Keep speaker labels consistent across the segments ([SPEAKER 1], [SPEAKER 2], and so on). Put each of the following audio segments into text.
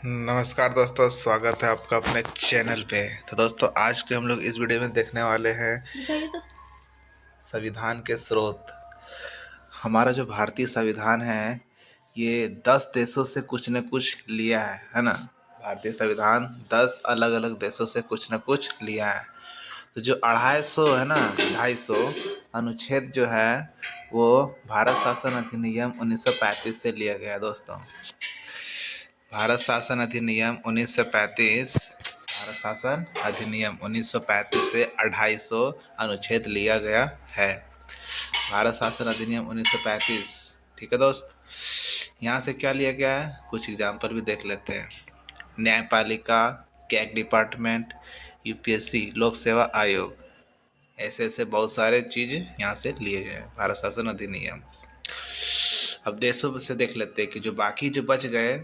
[SPEAKER 1] नमस्कार दोस्तों, स्वागत है आपका अपने चैनल पे। तो दोस्तों, आज के हम लोग इस वीडियो में देखने वाले हैं संविधान के स्रोत। हमारा जो भारतीय संविधान है ये 10 देशों से कुछ न कुछ लिया है ना। भारतीय संविधान 10 अलग अलग देशों से कुछ न कुछ लिया है। तो जो 250 है ना, 250 अनुच्छेद जो है वो भारत शासन अधिनियम 1935 से लिया गया है दोस्तों। भारत शासन अधिनियम 1935, भारत शासन अधिनियम 1935 से 250 अनुच्छेद लिया गया है। भारत शासन अधिनियम 1935, ठीक है दोस्त। यहाँ से क्या लिया गया है, कुछ एग्जाम्पल भी देख लेते हैं। न्यायपालिका, कैग डिपार्टमेंट, यूपीएससी, लोक सेवा आयोग, ऐसे ऐसे बहुत सारे चीज़ यहाँ से लिए गए हैं भारत शासन अधिनियम। अब देशों से देख लेते हैं कि जो बाकी जो बच गए।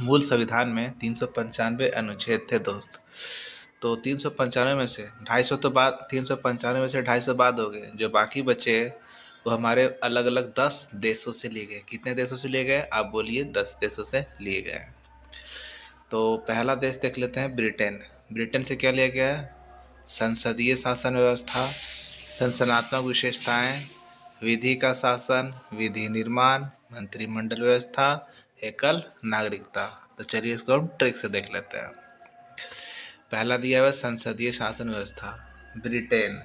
[SPEAKER 1] मूल संविधान में 395 अनुच्छेद थे दोस्त। तो 395 में से 250 तो बाद, 395 में से 250 बाद हो गए। जो बाकी बचे वो हमारे अलग अलग 10 देशों से लिए गए। कितने देशों से लिए गए आप बोलिए? 10 देशों से लिए गए। तो पहला देश देख लेते हैं, ब्रिटेन। ब्रिटेन से क्या लिया गया है? संसदीय शासन व्यवस्था, संसदनात्मक विशेषताएं, विधि का शासन, विधि निर्माण, मंत्रिमंडल व्यवस्था, एकल नागरिकता। तो चलिए इसको हम ट्रिक से देख लेते हैं। पहला दिया हुआ संसदीय शासन व्यवस्था। ब्रिटेन,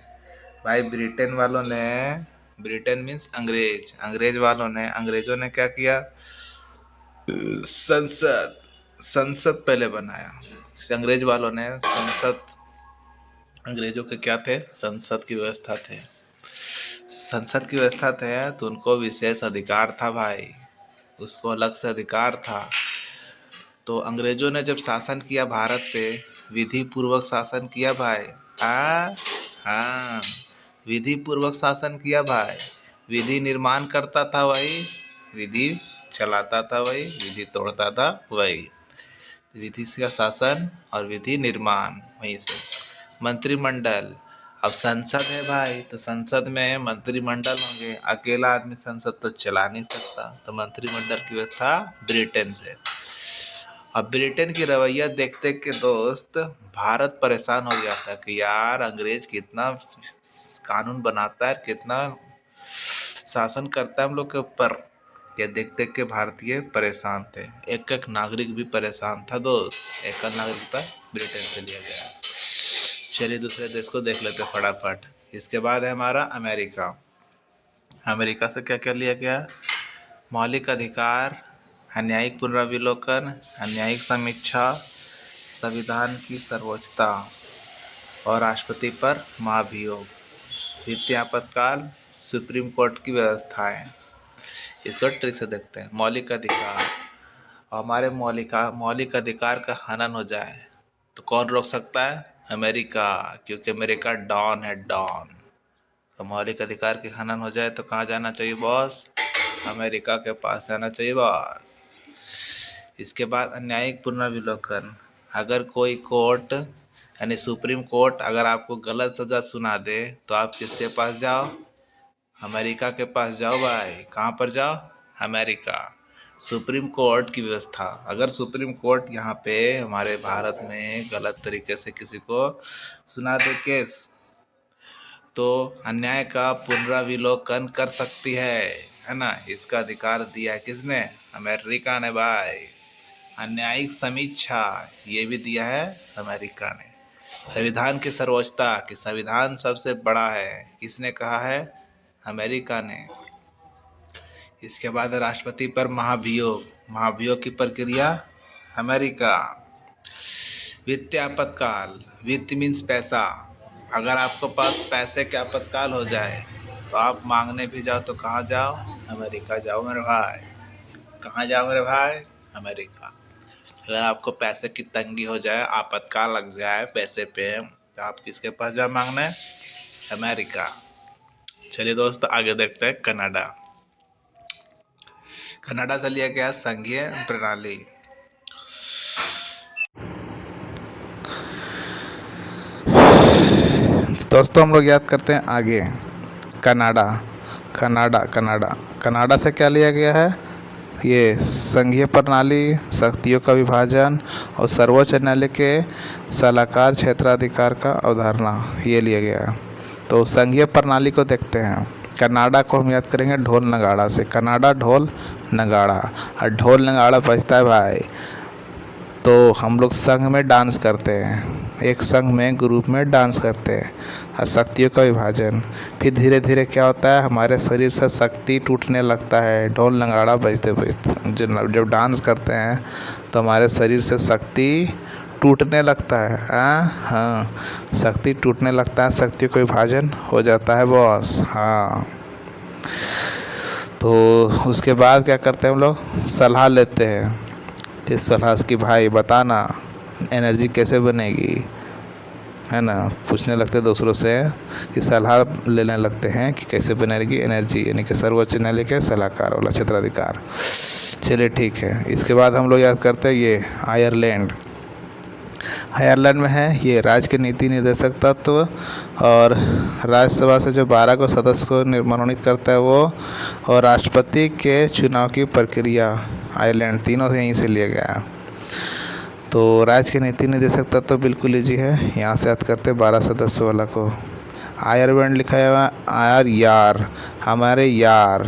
[SPEAKER 1] भाई ब्रिटेन वालों ने, ब्रिटेन मीन्स अंग्रेज, अंग्रेजों ने क्या किया? संसद पहले बनाया। अंग्रेज वालों ने संसद, अंग्रेजों के क्या थे? संसद की व्यवस्था थे। संसद की व्यवस्था थे तो उनको विशेष अधिकार था भाई, उसको अलग से अधिकार था। तो अंग्रेजों ने जब शासन किया भारत पे, विधि पूर्वक शासन किया भाई। हाँ, विधि पूर्वक शासन किया भाई। विधि निर्माण करता था वही, विधि चलाता था वही, विधि तोड़ता था वही। विधि का शासन और विधि निर्माण वहीं से। मंत्रिमंडल, अब संसद है भाई तो संसद में मंत्रिमंडल होंगे। अकेला आदमी संसद तो चला नहीं सकता, तो मंत्रिमंडल की व्यवस्था ब्रिटेन से। अब ब्रिटेन की रवैया देखते के दोस्त भारत परेशान हो गया था कि यार अंग्रेज कितना कानून बनाता है, कितना शासन करता है हम लोग के ऊपर। ये देख देख के भारतीय परेशान थे। एक एक नागरिक भी परेशान था दोस्त। एकल नागरिकता ब्रिटेन से लिया गया। चलिए दूसरे देश को देख लेते फटाफट। इसके बाद है हमारा अमेरिका। अमेरिका से क्या क्या लिया गया? मौलिक अधिकार, अन्यायिक पुनरावलोकन, अन्यायिक समीक्षा, संविधान की सर्वोच्चता और राष्ट्रपति पर महाभियोग, वित्तीय आपातकाल, सुप्रीम कोर्ट की व्यवस्थाएं। इसको ट्रिक से देखते हैं। मौलिक अधिकार, हमारे मौलिक अधिकार का हनन हो जाए तो कौन रोक सकता है? अमेरिका, क्योंकि अमेरिका डॉन है, डॉन। तो मौलिक अधिकार के हनन हो जाए तो कहाँ जाना चाहिए बॉस? अमेरिका के पास जाना चाहिए बॉस। इसके बाद अन्यायिक पुनर्विलोकन, अगर कोई कोर्ट यानी सुप्रीम कोर्ट अगर आपको गलत सज़ा सुना दे तो आप किसके पास जाओ? अमेरिका के पास जाओ भाई। कहाँ पर जाओ? अमेरिका। सुप्रीम कोर्ट की व्यवस्था, अगर सुप्रीम कोर्ट यहाँ पे हमारे भारत में गलत तरीके से किसी को सुना दे केस, तो अन्याय का पुनराविलोकन कर सकती है ना। इसका अधिकार दिया है किसने? अमेरिका ने भाई। अन्यायिक समीक्षा ये भी दिया है अमेरिका ने। संविधान की सर्वोच्चता, कि संविधान सबसे बड़ा है, किसने कहा है? अमेरिका ने। इसके बाद राष्ट्रपति पर महाभियोग, महाभियोग की प्रक्रिया अमेरिका। वित्तीय आपातकाल, वित्त मीन्स पैसा, अगर आपको पास पैसे के आपातकाल हो जाए तो आप मांगने भी जाओ तो कहाँ जाओ? अमेरिका जाओ मेरे भाई। कहाँ जाओ मेरे भाई? अमेरिका। अगर आपको पैसे की तंगी हो जाए, आपातकाल लग जाए पैसे पे, तो आप किसके पास जाओ मांगने? अमेरिका। चलिए दोस्त आगे देखते हैं कनाडा। कनाडा से लिया गया संघीय प्रणाली। दोस्तों हम लोग याद करते हैं आगे। कनाडा, कनाडा से क्या लिया गया है? ये संघीय प्रणाली, शक्तियों का विभाजन और सर्वोच्च न्यायालय के सलाहकार क्षेत्राधिकार का अवधारणा ये लिया गया है। तो संघीय प्रणाली को देखते हैं। कनाडा को हम याद करेंगे ढोल नगाड़ा से, कनाडा ढोल नगाड़ा, और ढोल नगाड़ा बजता है भाई तो हम लोग संघ में डांस करते हैं, एक संघ में ग्रुप में डांस करते हैं। और शक्तियों का विभाजन, फिर धीरे धीरे क्या होता है, हमारे शरीर से शक्ति टूटने लगता है। ढोल नगाड़ा बजते बजते जब डांस करते हैं तो हमारे शरीर से शक्ति टूटने लगता है। हाँ, शक्ति टूटने लगता है, शक्तियों का विभाजन हो जाता है बॉस। हाँ, तो उसके बाद क्या करते हैं हम लोग, सलाह लेते हैं। इस सलाह की भाई बताना एनर्जी कैसे बनेगी, है ना, पूछने लगते दूसरों से कि सलाह लेने लगते हैं कि कैसे बनेगी एनर्जी, यानी कि सर्वोच्च न्यायालय के सलाहकार वाला क्षेत्राधिकार। चलिए ठीक है। इसके बाद हम लोग याद करते हैं ये आयरलैंड। आयरलैंड में है ये राज्य के नीति निर्देशक तत्व और राज्यसभा से जो 12 को सदस्य को मनोनीत करता है वो, और राष्ट्रपति के चुनाव की प्रक्रिया आयरलैंड, तीनों यहीं से लिया गया है। तो राज्य के नीति निर्देशक तत्व बिल्कुल ईजी है, यहाँ से याद करते 12 सदस्य वाला को। आयरलैंड लिखा हुआ है आयर, यार, हमारे यार।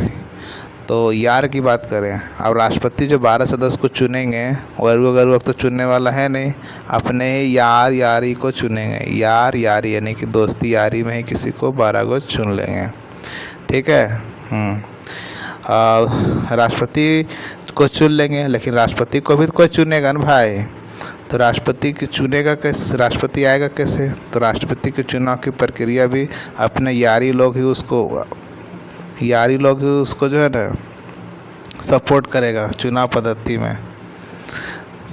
[SPEAKER 1] तो यार की बात करें, अब राष्ट्रपति जो 12 सदस्य को चुनेंगे और वो अगर वक्त तो चुनने वाला है नहीं, अपने ही यार यारी को चुनेंगे। यार यारी यानी कि दोस्ती यारी में ही किसी को 12 को चुन लेंगे, ठीक है। राष्ट्रपति को चुन लेंगे, लेकिन राष्ट्रपति को भी कोई चुनेगा ना भाई, तो राष्ट्रपति की चुनेगा कैसे, राष्ट्रपति आएगा कैसे, तो राष्ट्रपति के चुनाव की प्रक्रिया भी अपने यारी लोग ही उसको जो है ना सपोर्ट करेगा। चुनाव पद्धति में,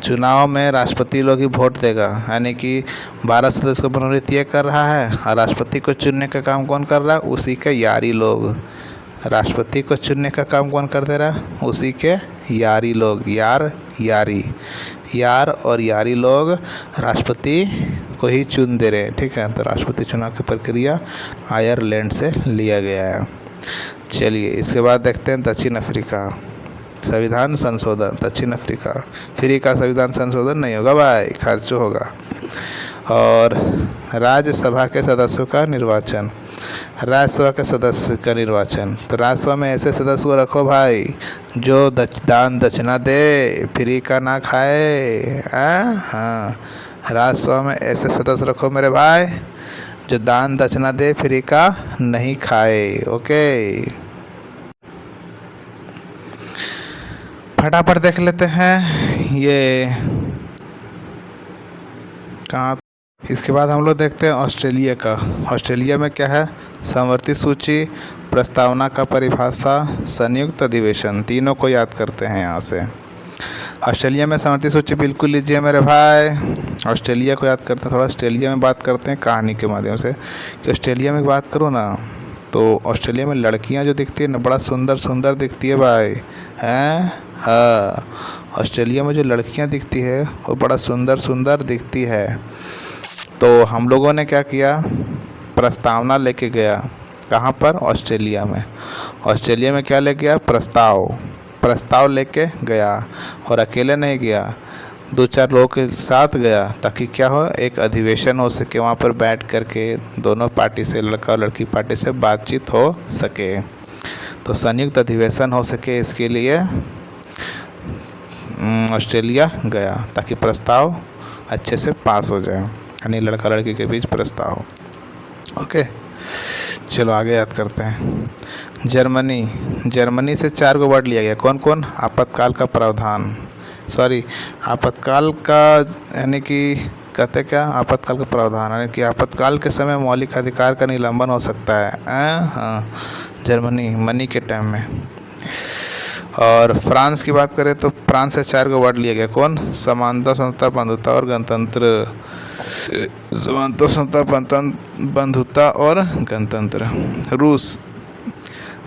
[SPEAKER 1] चुनाव में राष्ट्रपति लोग ही वोट देगा, यानी कि 12 सदस्य को मनोनीत ये कर रहा है और राष्ट्रपति को चुनने का काम कौन कर रहा है, उसी के यारी लोग। राष्ट्रपति को चुनने का काम कौन कर दे रहा है, उसी के यारी लोग। यार यारी, यार और यारी लोग राष्ट्रपति को ही चुन दे रहे हैं, ठीक है। तो राष्ट्रपति चुनाव की प्रक्रिया आयरलैंड से लिया गया है। चलिए इसके बाद देखते हैं दक्षिण अफ्रीका, संविधान संशोधन। दक्षिण अफ्रीका, फ्री का संविधान संशोधन नहीं होगा भाई, खर्च होगा। और राज्यसभा के सदस्यों का निर्वाचन, राज्यसभा के सदस्य का निर्वाचन। तो राज्यसभा में ऐसे सदस्य को रखो भाई जो दान दक्षिणा दे, फ्री का ना खाए। हाँ, राज्यसभा में ऐसे सदस्य रखो मेरे भाई जो दान दक्षिणा दे, फ्री का नहीं खाए। ओके, फटाफट देख लेते हैं ये कहाँ। इसके बाद हम लोग देखते हैं ऑस्ट्रेलिया का। ऑस्ट्रेलिया में क्या है, समवर्ती सूची, प्रस्तावना का परिभाषा, संयुक्त अधिवेशन, तीनों को याद करते हैं यहाँ से। ऑस्ट्रेलिया में समवर्ती सूची बिल्कुल लीजिए मेरे भाई। ऑस्ट्रेलिया को याद करते हैं, थोड़ा ऑस्ट्रेलिया में बात करते हैं कहानी के माध्यम से कि ऑस्ट्रेलिया में बात करूँ ना तो ऑस्ट्रेलिया में लड़कियां जो दिखती है ना बड़ा सुंदर सुंदर दिखती है भाई, हैं। हाँ, ऑस्ट्रेलिया में जो लड़कियां दिखती है वो बड़ा सुंदर सुंदर दिखती है। तो हम लोगों ने क्या किया, प्रस्तावना लेके गया। कहाँ पर, ऑस्ट्रेलिया में। ऑस्ट्रेलिया में क्या लेके गया, प्रस्ताव लेके गया। और अकेले नहीं गया, 2-4 लोगों के साथ गया, ताकि क्या हो, एक अधिवेशन हो सके, वहाँ पर बैठ करके दोनों पार्टी से, लड़का और लड़की पार्टी से बातचीत हो सके। तो संयुक्त अधिवेशन हो सके, इसके लिए ऑस्ट्रेलिया गया ताकि प्रस्ताव अच्छे से पास हो जाए, यानी लड़का लड़की के बीच प्रस्ताव। ओके, चलो आगे याद करते हैं। जर्मनी से 4 को वर्ड लिया गया। कौन कौन, आपातकाल का प्रावधान, आपातकाल का यानी कि कहते क्या, आपातकाल का प्रावधान यानी कि आपातकाल के समय मौलिक अधिकार का निलंबन हो सकता है। हाँ, जर्मनी मनी के टाइम में। और फ्रांस की बात करें तो फ्रांस से 4 को वर्ड लिया गया। कौन, समानता, समता, बंधुता और गणतंत्र। समानता, समता, बंधुता और गणतंत्र।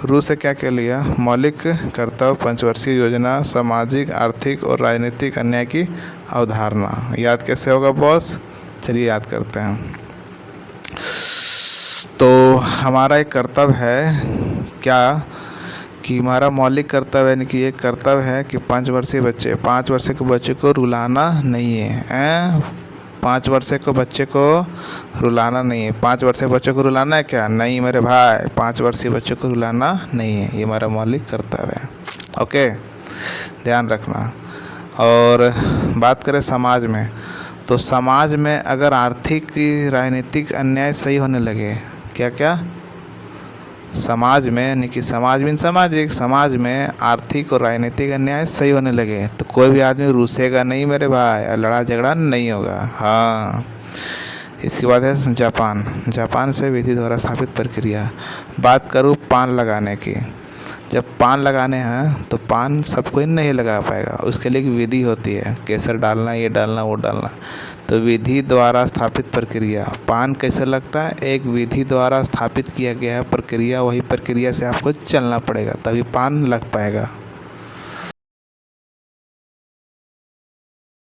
[SPEAKER 1] रूस से क्या क्या लिया, मौलिक कर्तव्य, पंचवर्षीय योजना, सामाजिक, आर्थिक और राजनीतिक अन्याय की अवधारणा। याद कैसे होगा बॉस, चलिए याद करते हैं। तो हमारा एक कर्तव्य है क्या, कि हमारा मौलिक कर्तव्य यानी कि एक कर्तव्य है कि 5 वर्षीय के बच्चे को रुलाना नहीं है। 5 वर्षीय को बच्चे को रुलाना नहीं है। 5 वर्षीय बच्चे को रुलाना है क्या? नहीं मेरे भाई, 5 वर्षीय बच्चे को रुलाना नहीं है, ये हमारा मौलिक कर्तव्य है। ओके, ध्यान रखना। और बात करें समाज में, तो समाज में अगर आर्थिक राजनीतिक अन्याय सही होने लगे, क्या क्या समाज में, यानी कि समाज में सामाजिक, समाज में आर्थिक और राजनीतिक अन्याय सही होने लगे तो कोई भी आदमी रूसेगा नहीं मेरे भाई, और लड़ा झगड़ा नहीं होगा। हाँ, इसके बाद है जापान से विधि द्वारा स्थापित प्रक्रिया। बात करूँ पान लगाने की, जब पान लगाने हैं तो पान सब कोई नहीं लगा पाएगा, उसके लिए एक विधि होती है, केसर डालना, ये डालना, वो डालना। तो विधि द्वारा स्थापित प्रक्रिया, पान कैसे लगता है? एक विधि द्वारा स्थापित किया गया है प्रक्रिया, वही प्रक्रिया से आपको चलना पड़ेगा तभी पान लग पाएगा।